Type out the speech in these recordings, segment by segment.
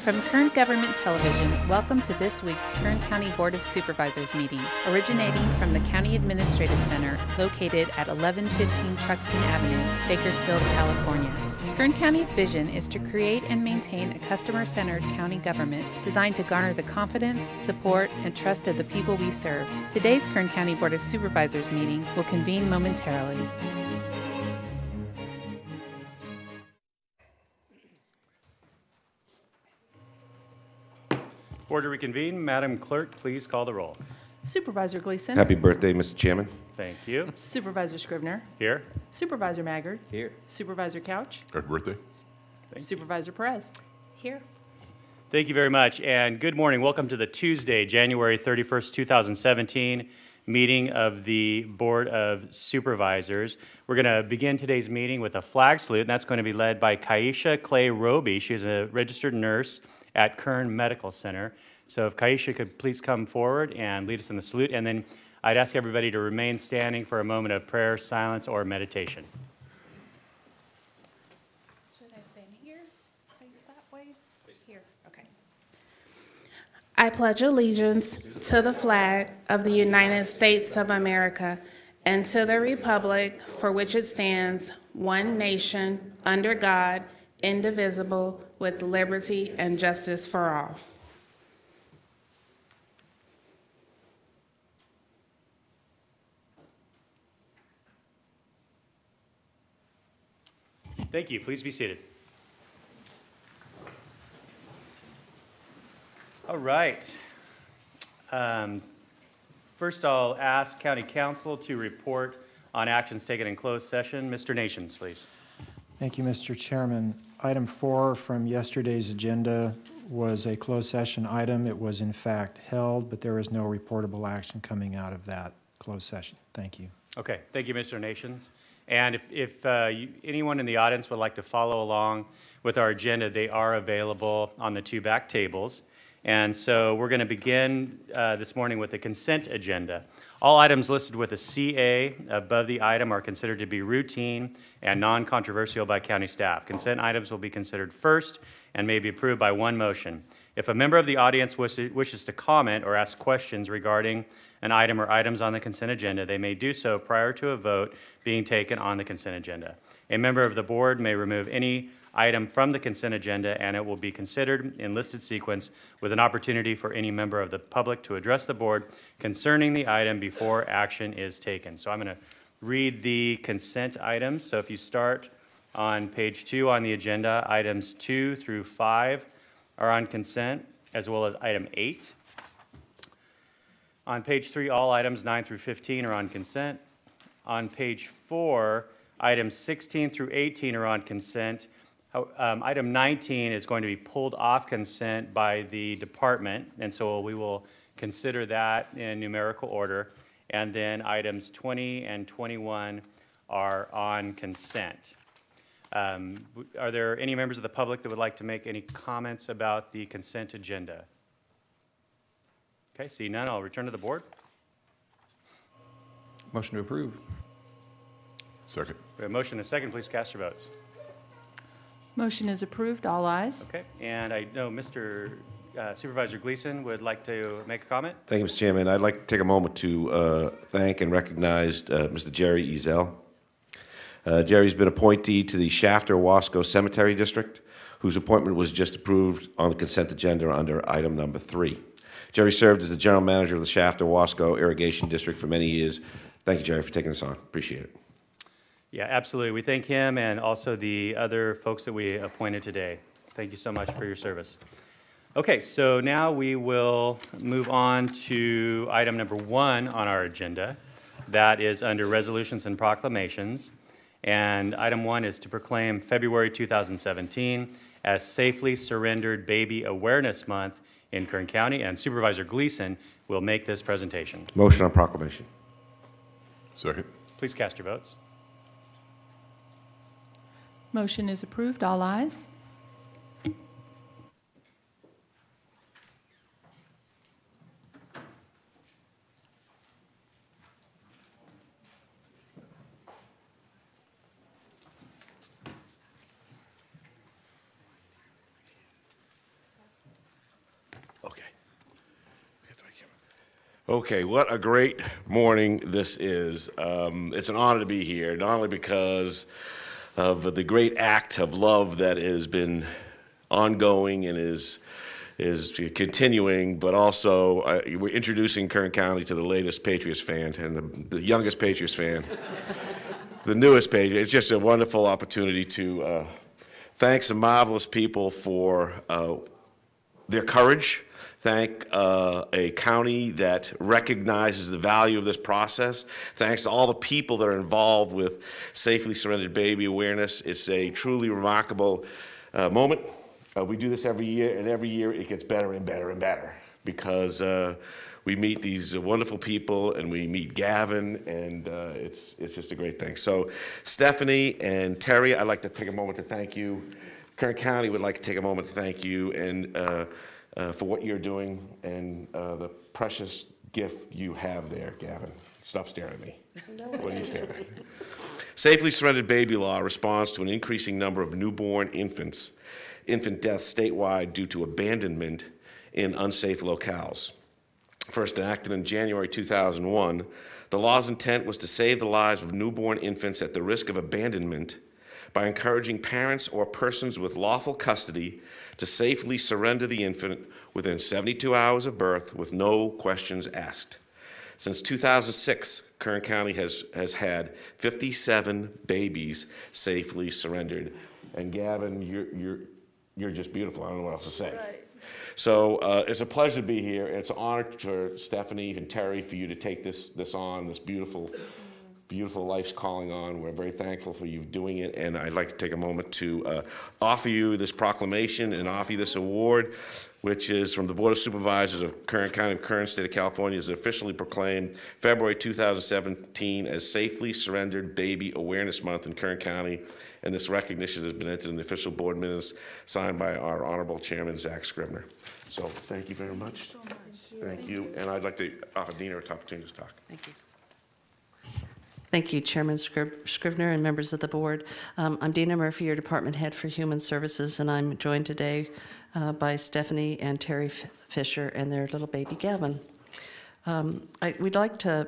From Kern Government Television, welcome to this week's Kern County Board of Supervisors meeting, originating from the County Administrative Center located at 1115 Truxtun Avenue, Bakersfield, California. Kern County's vision is to create and maintain a customer-centered county government designed to garner the confidence, support, and trust of the people we serve. Today's Kern County Board of Supervisors meeting will convene momentarily. Board to reconvene. Madam Clerk, please call the roll. Supervisor Gleason. Happy birthday, Mr. Chairman. Thank you. Supervisor Scrivener. Here. Supervisor Maggard. Here. Supervisor Couch. Happy birthday. Supervisor Perez. Here. Thank you very much, and good morning. Welcome to the Tuesday, January 31st, 2017 meeting of the Board of Supervisors. We're going to begin today's meeting with a flag salute, and that's going to be led by Kaisha Clay Roby. She's a registered nurse at Kern Medical Center. So if Kaisha could please come forward and lead us in the salute, and then I'd ask everybody to remain standing for a moment of prayer, silence, or meditation. Should I stand here? Face that way? Here, okay. I pledge allegiance to the flag of the United States of America and to the republic for which it stands, one nation, under God, indivisible, with liberty and justice for all. Thank you. Please be seated. All right. First, I'll ask County Council to report on actions taken in closed session. Mr. Nations, please. Thank you, Mr. Chairman. Item 4 from yesterday's agenda was a closed session item. It was in fact held, but there is no reportable action coming out of that closed session. Thank you. Okay. Thank you, Mr. Nations. And if anyone in the audience would like to follow along with our agenda, they are available on the two back tables. And so we're going to begin this morning with the consent agenda. All items listed with a CA above the item are considered to be routine and non-controversial by county staff. Consent items will be considered first and may be approved by one motion. If a member of the audience wishes to comment or ask questions regarding an item or items on the consent agenda, they may do so prior to a vote being taken on the consent agenda. A member of the board may remove any item from the consent agenda, and it will be considered in listed sequence with an opportunity for any member of the public to address the board concerning the item before action is taken. So I'm going to read the consent items. So if you start on page 2 on the agenda, items 2 through 5 are on consent, as well as item 8. On page 3, all items 9 through 15 are on consent. On page 4, items 16 through 18 are on consent. Item 19 is going to be pulled off consent by the department, and so we will consider that in numerical order. And then items 20 and 21 are on consent. Are there any members of the public that would like to make any comments about the consent agenda? Okay, see none, I'll return to the board. Motion to approve. Second. We have a motion and a second. Please cast your votes. Motion is approved. All ayes. Okay, and I know Mr. Supervisor Gleason would like to make a comment. Thank you, Mr. Chairman. I'd like to take a moment to thank and recognize Mr. Jerry Ezel. Jerry's been appointee to the Shafter-Wasco Cemetery District, whose appointment was just approved on the consent agenda under item number 3. Jerry served as the general manager of the Shafter-Wasco Irrigation District for many years. Thank you, Jerry, for taking this on. Appreciate it. Yeah, absolutely. We thank him and also the other folks that we appointed today. Thank you so much for your service. Okay, so now we will move on to item number 1 on our agenda. That is under resolutions and proclamations. And item 1 is to proclaim February 2017 as Safely Surrendered Baby Awareness Month in Kern County, and Supervisor Gleason will make this presentation. Motion on proclamation. Second. Please cast your votes. Motion is approved. All ayes. Okay, what a great morning this is. It's an honor to be here, not only because of the great act of love that has been ongoing and is continuing, but also we're introducing Kern County to the latest Patriots fan and the youngest Patriots fan, the newest Patriots. It's just a wonderful opportunity to thank some marvelous people for their courage. Thank a county that recognizes the value of this process. Thanks to all the people that are involved with Safely Surrendered Baby Awareness. It's a truly remarkable moment. We do this every year, and every year it gets better and better and better because we meet these wonderful people, and we meet Gavin, and it's just a great thing. So Stephanie and Terry, I'd like to take a moment to thank you. Kern County would like to take a moment to thank you and for what you're doing and the precious gift you have there, Gavin. Stop staring at me. What are you staring at? Safely Surrendered Baby Law responds to an increasing number of newborn infant deaths statewide due to abandonment in unsafe locales. First enacted in January 2001, the law's intent was to save the lives of newborn infants at the risk of abandonment by encouraging parents or persons with lawful custody to safely surrender the infant within 72 hours of birth with no questions asked. Since 2006, Kern County has had 57 babies safely surrendered. And Gavin, you're just beautiful. I don't know what else to say. Right. So it's a pleasure to be here. It's an honor for Stephanie and Terry for you to take this on, this beautiful life's calling on. We're very thankful for you doing it, and I'd like to take a moment to offer you this proclamation and offer you this award, which is from the Board of Supervisors of Kern County of Kern, State of California, is officially proclaimed February 2017 as Safely Surrendered Baby Awareness Month in Kern County, and this recognition has been entered in the official board minutes signed by our Honorable Chairman, Zach Scrivener. So thank you very much. Thank you, and I'd like to offer Dina an opportunity to talk. Thank you. Thank you, Chairman Scrivener and members of the board. I'm Dina Murphy, your department head for Human Services, and I'm joined today by Stephanie and Terry Fisher and their little baby Gavin. We'd like to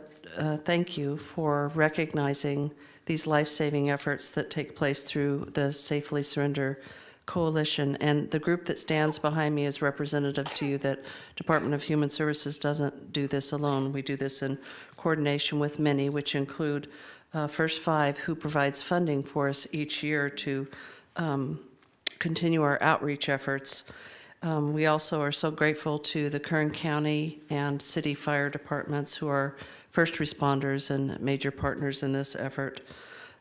thank you for recognizing these life-saving efforts that take place through the Safely Surrender Coalition, and the group that stands behind me is representative to you that Department of Human Services doesn't do this alone. We do this in coordination with many, which include First Five, who provides funding for us each year to continue our outreach efforts. We also are so grateful to the Kern County and city fire departments, who are first responders and major partners in this effort.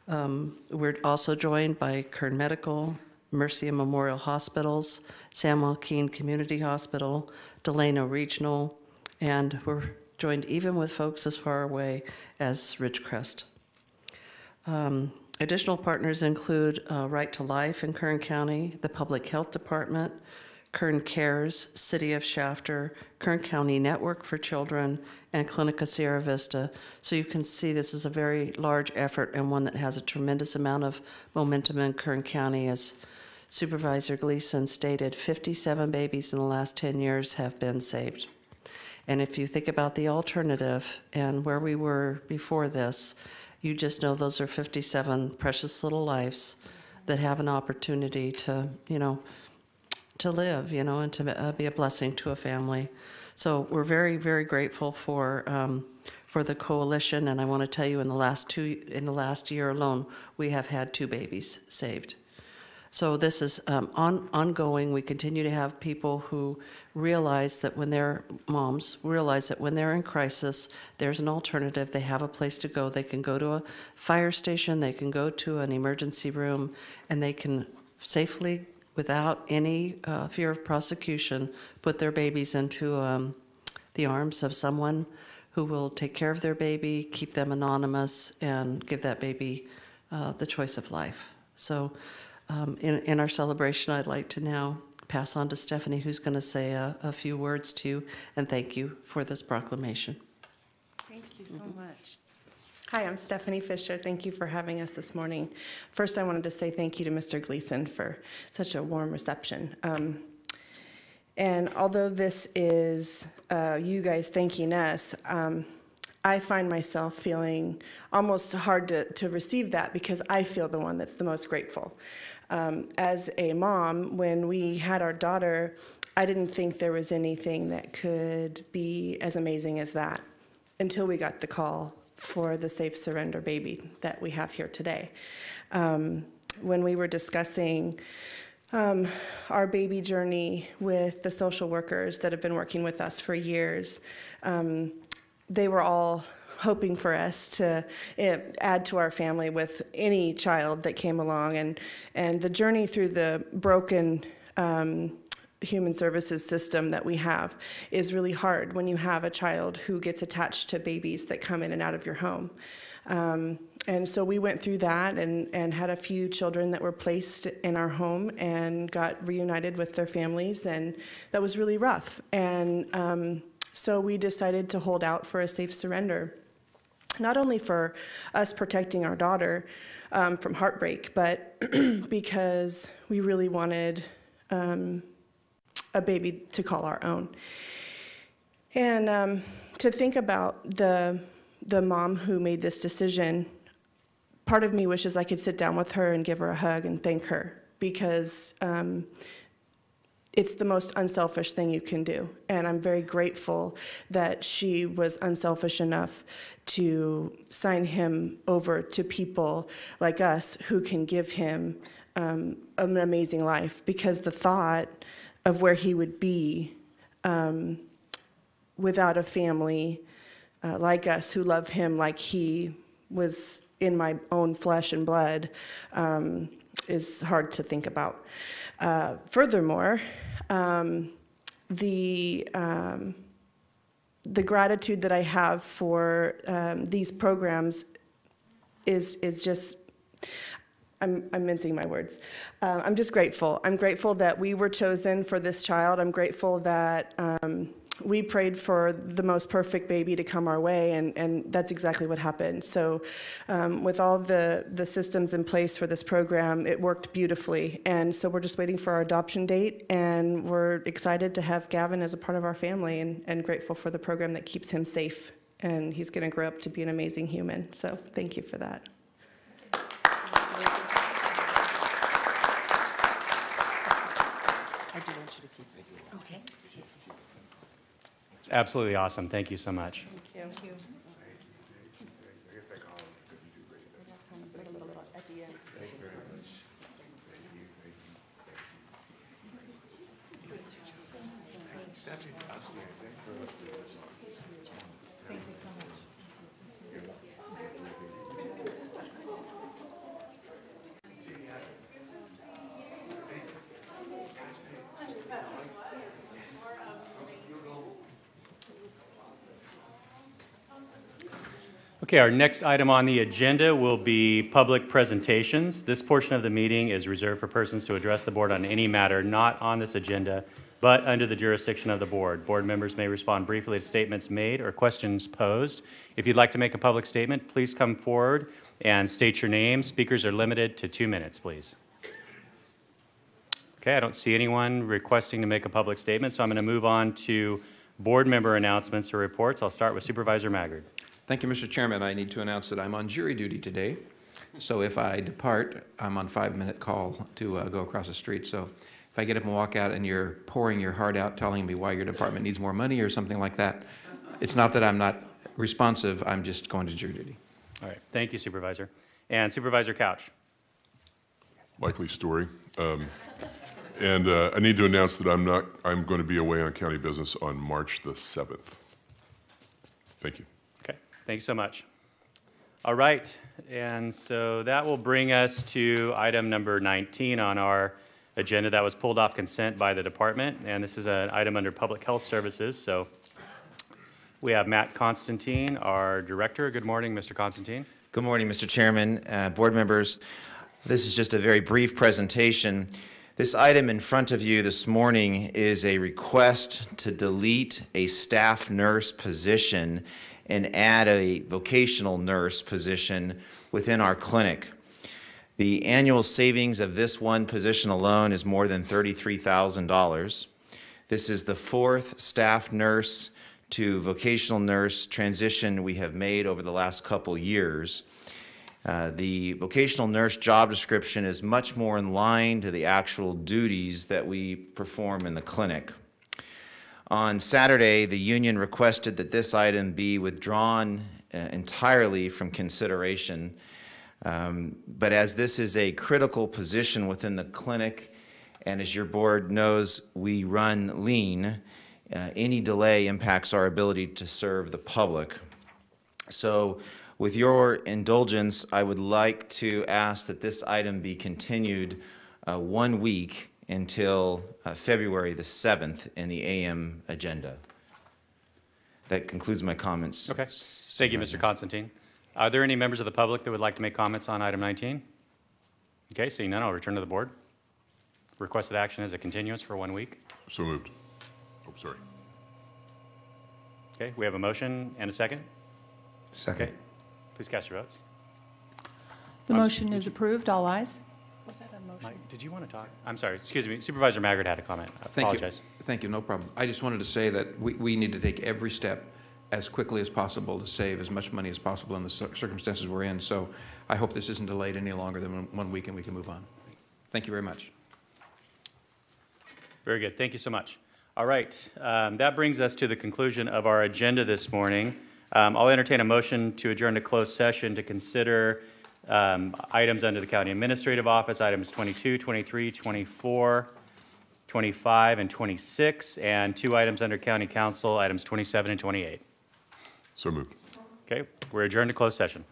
We're also joined by Kern Medical, Mercy and Memorial Hospitals, San Joaquin Community Hospital, Delano Regional, and we're joined even with folks as far away as Ridgecrest. Additional partners include Right to Life in Kern County, the Public Health Department, Kern Cares, City of Shafter, Kern County Network for Children, and Clinica Sierra Vista. So you can see this is a very large effort and one that has a tremendous amount of momentum in Kern County. As Supervisor Gleason stated, 57 babies in the last 10 years have been saved. And if you think about the alternative and where we were before this, you just know those are 57 precious little lives that have an opportunity to, to live, and to be a blessing to a family. So we're very, very grateful for the coalition, and I want to tell you, in the last year alone, we have had 2 babies saved. So this is ongoing. We continue to have people who realize that when they're moms, realize that when they're in crisis, there's an alternative. They have a place to go. They can go to a fire station, they can go to an emergency room, and they can safely, without any fear of prosecution, put their babies into the arms of someone who will take care of their baby, keep them anonymous, and give that baby the choice of life. So in our celebration, I'd like to now pass on to Stephanie, who's going to say a few words to you, and thank you for this proclamation. Thank you so much. Hi, I'm Stephanie Fisher. Thank you for having us this morning. First, I wanted to say thank you to Mr. Gleason for such a warm reception. And although this is you guys thanking us, I find myself feeling almost hard to receive that because I feel the one that's the most grateful. As a mom, when we had our daughter, I didn't think there was anything that could be as amazing as that until we got the call for the safe surrender baby that we have here today. When we were discussing our baby journey with the social workers that have been working with us for years, they were all hoping for us to add to our family with any child that came along. And the journey through the broken human services system that we have is really hard when you have a child who gets attached to babies that come in and out of your home. And so we went through that and had a few children that were placed in our home and got reunited with their families, and that was really rough. And so we decided to hold out for a safe surrender, not only for us protecting our daughter from heartbreak, but because we really wanted a baby to call our own. And to think about the mom who made this decision, part of me wishes I could sit down with her and give her a hug and thank her, because it's the most unselfish thing you can do. And I'm very grateful that she was unselfish enough to sign him over to people like us who can give him an amazing life, because the thought of where he would be without a family like us who love him like he was in my own flesh and blood is hard to think about. Furthermore, the gratitude that I have for these programs is just, I'm mincing my words. I'm just grateful. I'm grateful that we were chosen for this child. I'm grateful that we prayed for the most perfect baby to come our way, and that's exactly what happened. So with all the systems in place for this program, it worked beautifully. And so we're just waiting for our adoption date, and we're excited to have Gavin as a part of our family, and grateful for the program that keeps him safe. And he's going to grow up to be an amazing human. So thank you for that. I do want you to keep it. Okay. It's absolutely awesome. Thank you so much. Thank you. Okay, our next item on the agenda will be public presentations. This portion of the meeting is reserved for persons to address the board on any matter not on this agenda, but under the jurisdiction of the board. Board members may respond briefly to statements made or questions posed. If you'd like to make a public statement, please come forward and state your name. Speakers are limited to 2 minutes, please. Okay, I don't see anyone requesting to make a public statement, so I'm going to move on to board member announcements or reports. I'll start with Supervisor Maggard. Thank you, Mr. Chairman. I need to announce that I'm on jury duty today. So if I depart, I'm on 5-minute call to go across the street. So if I get up and walk out and you're pouring your heart out telling me why your department needs more money or something like that, it's not that I'm not responsive. I'm just going to jury duty. All right. Thank you, Supervisor. And Supervisor Couch. Likely story. And I need to announce that I'm going to be away on county business on March the 7th. Thank you. Okay. Thanks so much. All right. And so that will bring us to item number 19 on our agenda that was pulled off consent by the department. And this is an item under Public Health Services. So we have Matt Constantine, our director. Good morning, Mr. Constantine. Good morning, Mr. Chairman, board members. This is just a very brief presentation. This item in front of you this morning is a request to delete a staff nurse position and add a vocational nurse position within our clinic. The annual savings of this one position alone is more than $33,000. This is the fourth staff nurse to vocational nurse transition we have made over the last couple years. The vocational nurse job description is much more in line to the actual duties that we perform in the clinic. On Saturday, the union requested that this item be withdrawn entirely from consideration. But as this is a critical position within the clinic, and as your board knows, we run lean, any delay impacts our ability to serve the public. So with your indulgence, I would like to ask that this item be continued 1 week until February the 7th in the AM agenda. That concludes my comments. Okay. Thank you, Mr. Constantine. Are there any members of the public that would like to make comments on item 19? Okay, seeing none, I'll return to the board. Requested action is a continuance for 1 week. So moved. Oh, sorry. Okay, we have a motion and a second. Second. Okay, please cast your votes. The motion is approved. All ayes. Was that a motion? Mike, did you want to talk? I'm sorry, excuse me. Supervisor Maggard had a comment. I apologize. Thank you, no problem. I just wanted to say that we need to take every step as quickly as possible to save as much money as possible in the circumstances we're in. So I hope this isn't delayed any longer than 1 week and we can move on. Thank you very much. Very good. Thank you so much. All right. That brings us to the conclusion of our agenda this morning. I'll entertain a motion to adjourn to closed session to consider items under the County Administrative Office, items 22, 23, 24, 25, and 26, and 2 items under County Council, items 27 and 28. So moved. Okay, we're adjourned to closed session.